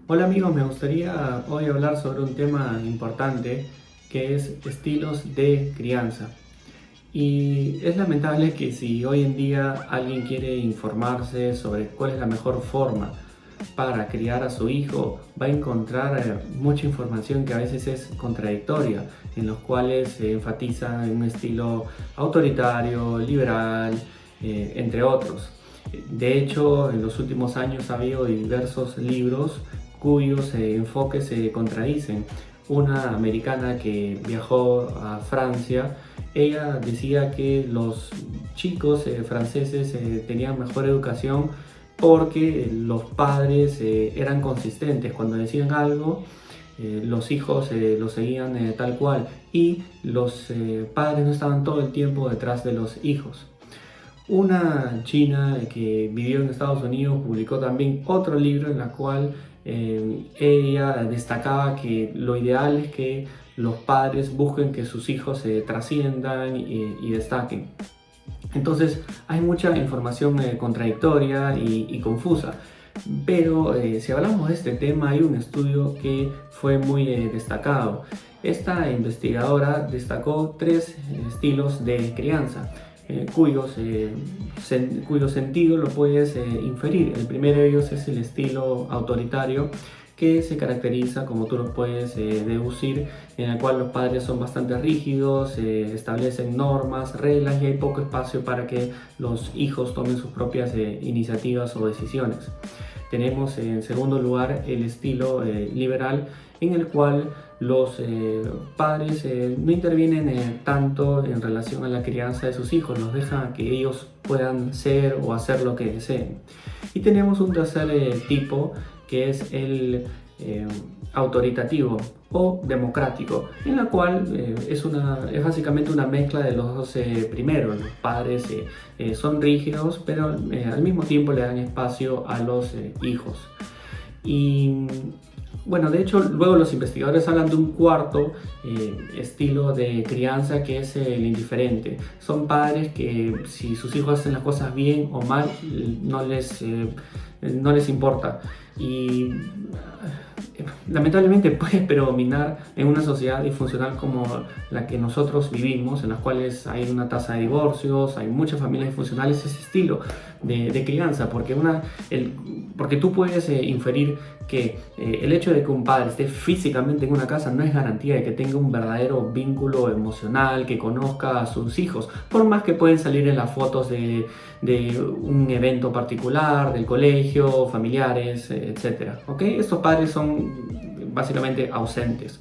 Hola amigos, me gustaría hoy hablar sobre un tema importante que es estilos de crianza. Y es lamentable que si hoy en día alguien quiere informarse sobre cuál es la mejor forma para criar a su hijo, va a encontrar mucha información que a veces es contradictoria, en los cuales se enfatiza en un estilo autoritario, liberal, entre otros. De hecho, en los últimos años ha habido diversos libros cuyos enfoques se contradicen. Una americana que viajó a Francia, ella decía que los chicos franceses tenían mejor educación porque los padres eran consistentes. Cuando decían algo, los hijos lo seguían tal cual y los padres no estaban todo el tiempo detrás de los hijos. Una china que vivió en Estados Unidos publicó también otro libro en el cual ella destacaba que lo ideal es que los padres busquen que sus hijos se trasciendan y destaquen. Entonces hay mucha información contradictoria y confusa. Pero si hablamos de este tema, hay un estudio que fue muy destacado. Esta investigadora destacó tres estilos de crianza. Cuyo sentido lo puedes inferir. El primero de ellos es el estilo autoritario, que se caracteriza, como tú lo puedes deducir, en el cual los padres son bastante rígidos, establecen normas, reglas y hay poco espacio para que los hijos tomen sus propias iniciativas o decisiones. Tenemos en segundo lugar el estilo liberal, en el cual los padres no intervienen tanto en relación a la crianza de sus hijos, los dejan que ellos puedan ser o hacer lo que deseen. Y tenemos un tercer tipo, que es el autoritativo o democrático, en la cual es básicamente una mezcla de los dos primeros. Los padres son rígidos, pero al mismo tiempo le dan espacio a los hijos. Y bueno, de hecho, luego los investigadores hablan de un cuarto estilo de crianza, que es el indiferente. Son padres que si sus hijos hacen las cosas bien o mal, no les importa. Y lamentablemente puede predominar en una sociedad disfuncional como la que nosotros vivimos, en las cuales hay una tasa de divorcios, hay muchas familias disfuncionales, ese estilo de crianza, porque tú puedes inferir que el hecho de que un padre esté físicamente en una casa no es garantía de que tenga un verdadero vínculo emocional, que conozca a sus hijos, por más que pueden salir en las fotos de un evento particular, del colegio, familiares, etc. ¿Okay? Estos padres son básicamente ausentes.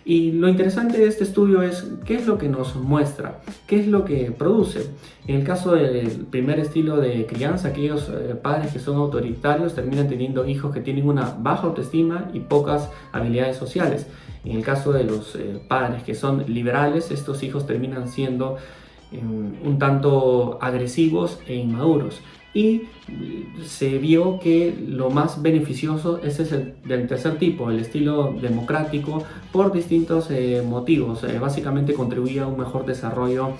Y lo interesante de este estudio es qué es lo que nos muestra, qué es lo que produce. En el caso del primer estilo de crianza, aquellos padres que son autoritarios terminan teniendo hijos que tienen una baja autoestima y pocas habilidades sociales. En el caso de los padres que son liberales, estos hijos terminan siendo un tanto agresivos e inmaduros. Y se vio que lo más beneficioso ese es el del tercer tipo, el estilo democrático, por distintos motivos. Básicamente contribuía a un mejor desarrollo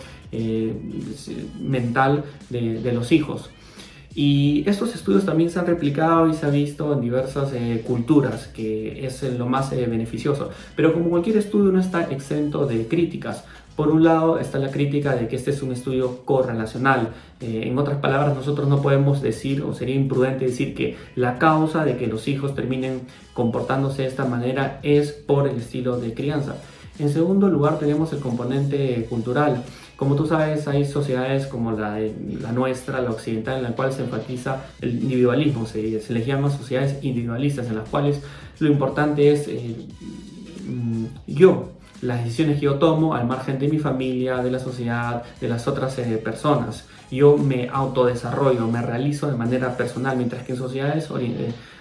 mental de los hijos. Y estos estudios también se han replicado y se ha visto en diversas culturas, que es lo más beneficioso. Pero como cualquier estudio no está exento de críticas. Por un lado está la crítica de que este es un estudio correlacional. En otras palabras, nosotros no podemos decir, o sería imprudente decir, que la causa de que los hijos terminen comportándose de esta manera es por el estilo de crianza. En segundo lugar tenemos el componente cultural. Como tú sabes, hay sociedades como la nuestra, la occidental, en la cual se enfatiza el individualismo. Se les llama sociedades individualistas, en las cuales lo importante es las decisiones que yo tomo al margen de mi familia, de la sociedad, de las otras personas. Yo me autodesarrollo, me realizo de manera personal, mientras que en sociedades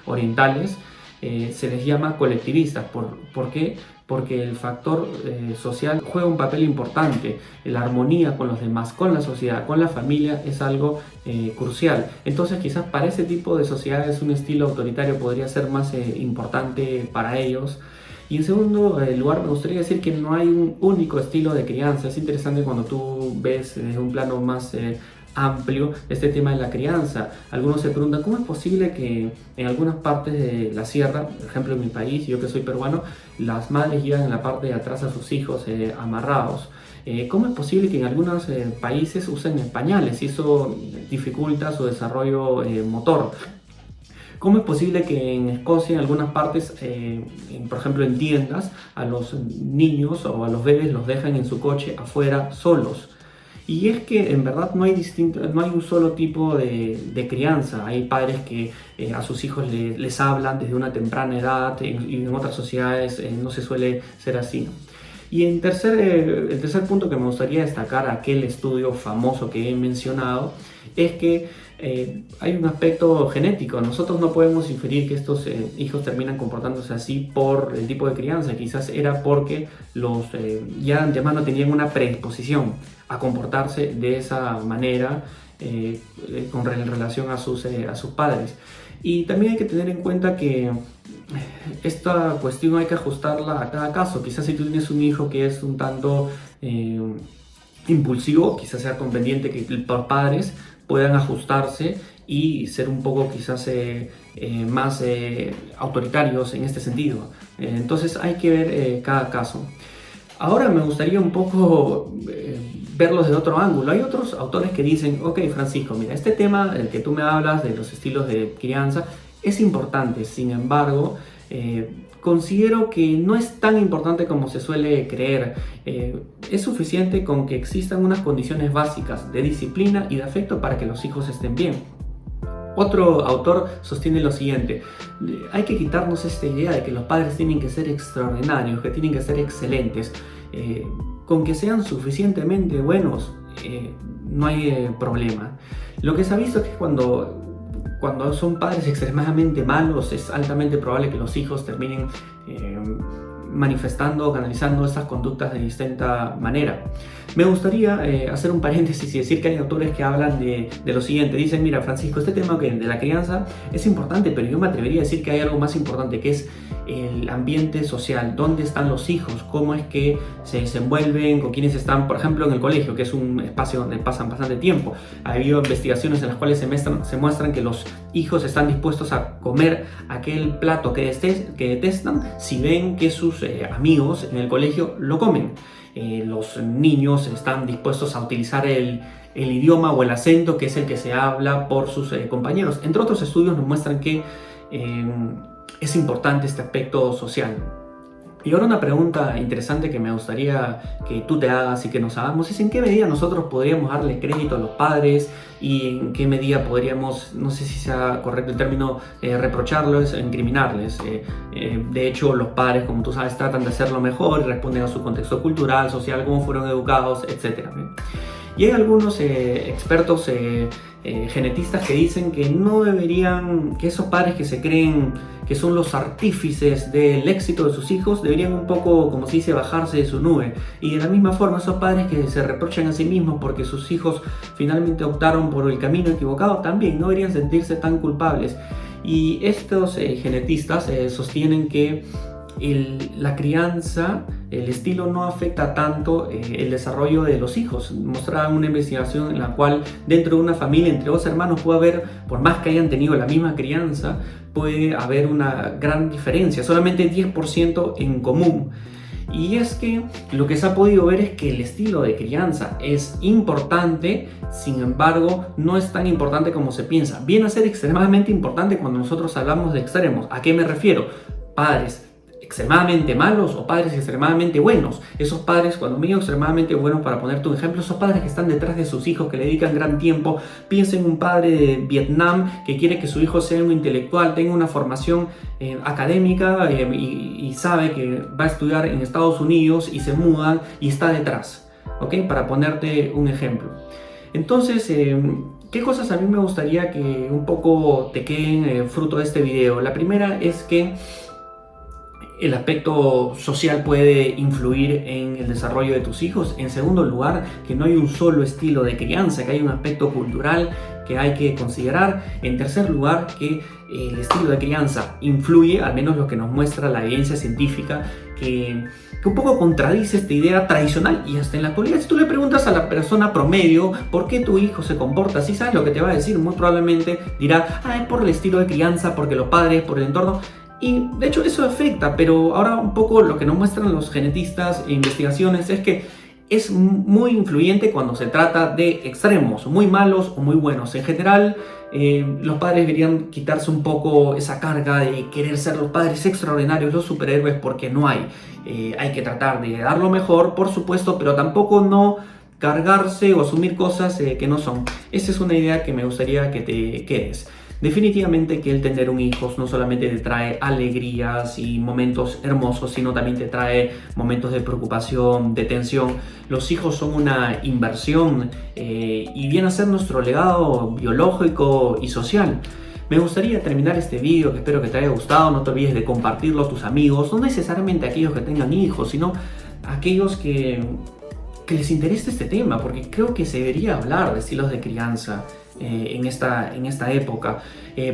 orientales se les llama colectivistas. ¿Por qué? Porque el factor social juega un papel importante. La armonía con los demás, con la sociedad, con la familia es algo crucial. Entonces quizás para ese tipo de sociedades un estilo autoritario podría ser más importante para ellos. Y en segundo lugar, me gustaría decir que no hay un único estilo de crianza. Es interesante cuando tú ves desde un plano más amplio este tema de la crianza. Algunos se preguntan cómo es posible que en algunas partes de la sierra, por ejemplo en mi país, yo que soy peruano, las madres llevan en la parte de atrás a sus hijos amarrados. ¿Cómo es posible que en algunos países usen pañales y eso dificulta su desarrollo motor? ¿Cómo es posible que en Escocia, en algunas partes, por ejemplo en tiendas, a los niños o a los bebés los dejan en su coche afuera solos? Y es que en verdad no hay un solo tipo de crianza. Hay padres que a sus hijos les hablan desde una temprana edad y en otras sociedades no se suele ser así. Y el tercer punto que me gustaría destacar, aquel estudio famoso que he mencionado, es que hay un aspecto genético. Nosotros no podemos inferir que estos hijos terminan comportándose así por el tipo de crianza. Quizás era porque ya de antemano tenían una predisposición a comportarse de esa manera con relación a sus padres. Y también hay que tener en cuenta que esta cuestión hay que ajustarla a cada caso. Quizás si tú tienes un hijo que es un tanto impulsivo, quizás sea conveniente que los padres puedan ajustarse y ser un poco quizás más autoritarios en este sentido. Entonces hay que ver cada caso. Ahora me gustaría un poco verlos de otro ángulo. Hay otros autores que dicen, ok Francisco, mira, este tema del que tú me hablas, de los estilos de crianza, es importante. Sin embargo, considero que no es tan importante como se suele creer. Es suficiente con que existan unas condiciones básicas de disciplina y de afecto para que los hijos estén bien. Otro autor sostiene lo siguiente: hay que quitarnos esta idea de que los padres tienen que ser extraordinarios, que tienen que ser excelentes. Con que sean suficientemente buenos no hay problema. Lo que se ha visto es que cuando son padres extremadamente malos, es altamente probable que los hijos terminen manifestando o canalizando estas conductas de distinta manera. Me gustaría hacer un paréntesis y decir que hay autores que hablan de lo siguiente. Dicen, mira Francisco, este tema de la crianza es importante, pero yo me atrevería a decir que hay algo más importante, que es el ambiente social. ¿Dónde están los hijos? ¿Cómo es que se desenvuelven? ¿Con quiénes están? Por ejemplo, en el colegio, que es un espacio donde pasan bastante tiempo. Ha habido investigaciones en las cuales se muestran que los hijos están dispuestos a comer aquel plato que detestan si ven que sus amigos en el colegio lo comen. Los niños están dispuestos a utilizar el idioma o el acento que es el que se habla por sus compañeros. Entre otros estudios nos muestran que es importante este aspecto social. Y ahora una pregunta interesante que me gustaría que tú te hagas y que nos hagamos es: ¿en qué medida nosotros podríamos darle crédito a los padres y en qué medida podríamos, no sé si sea correcto el término, reprocharlos, incriminarles? De hecho, los padres, como tú sabes, tratan de hacerlo mejor y responden a su contexto cultural, social, cómo fueron educados, etc. Y hay algunos expertos genetistas que dicen que no deberían, que esos padres que se creen que son los artífices del éxito de sus hijos deberían un poco, como se dice, bajarse de su nube. Y de la misma forma, esos padres que se reprochan a sí mismos porque sus hijos finalmente optaron por el camino equivocado, también no deberían sentirse tan culpables. Y estos genetistas sostienen que la crianza, el estilo no afecta tanto el desarrollo de los hijos. Mostraban una investigación en la cual dentro de una familia entre dos hermanos puede haber, por más que hayan tenido la misma crianza, puede haber una gran diferencia, solamente 10% en común. Y es que lo que se ha podido ver es que el estilo de crianza es importante, sin embargo no es tan importante como se piensa. Viene a ser extremadamente importante cuando nosotros hablamos de extremos. ¿A qué me refiero? Padres extremadamente malos o padres extremadamente buenos. Esos padres, cuando me digo extremadamente buenos, para ponerte un ejemplo, esos padres que están detrás de sus hijos, que le dedican gran tiempo. Piensa en un padre de Vietnam que quiere que su hijo sea un intelectual, tenga una formación académica y sabe que va a estudiar en Estados Unidos y se muda y está detrás, ¿ok? Para ponerte un ejemplo. Entonces, ¿qué cosas a mí me gustaría que un poco te queden fruto de este video? La primera es que el aspecto social puede influir en el desarrollo de tus hijos. En segundo lugar, que no hay un solo estilo de crianza, que hay un aspecto cultural que hay que considerar. En tercer lugar, que el estilo de crianza influye, al menos lo que nos muestra la evidencia científica, que un poco contradice esta idea tradicional. Y hasta en la actualidad, si tú le preguntas a la persona promedio por qué tu hijo se comporta así, ¿sabes lo que te va a decir? Muy probablemente dirá, es por el estilo de crianza, porque los padres, por el entorno. Y de hecho eso afecta, pero ahora un poco lo que nos muestran los genetistas e investigaciones es que es muy influyente cuando se trata de extremos, muy malos o muy buenos. En general, los padres deberían quitarse un poco esa carga de querer ser los padres extraordinarios, los superhéroes, porque no hay. Hay que tratar de dar lo mejor, por supuesto, pero tampoco no cargarse o asumir cosas que no son. Esa es una idea que me gustaría que te quedes. Definitivamente que el tener un hijo no solamente te trae alegrías y momentos hermosos, sino también te trae momentos de preocupación, de tensión. Los hijos son una inversión y viene a ser nuestro legado biológico y social. Me gustaría terminar este video, que espero que te haya gustado. No te olvides de compartirlo a tus amigos, no necesariamente aquellos que tengan hijos, sino aquellos que les interese este tema, porque creo que se debería hablar de estilos de crianza en esta época,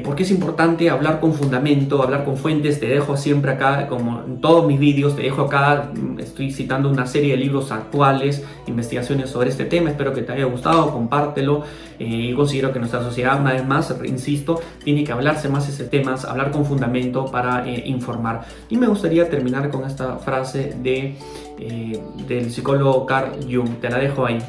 porque es importante hablar con fundamento, hablar con fuentes. Te dejo siempre acá, como en todos mis vídeos, te dejo acá, estoy citando una serie de libros actuales, investigaciones sobre este tema. Espero que te haya gustado, compártelo. Yo considero que nuestra sociedad, una vez más, insisto, tiene que hablarse más de ese tema, hablar con fundamento para informar. Y me gustaría terminar con esta frase del psicólogo Carl Jung. Te la dejo ahí.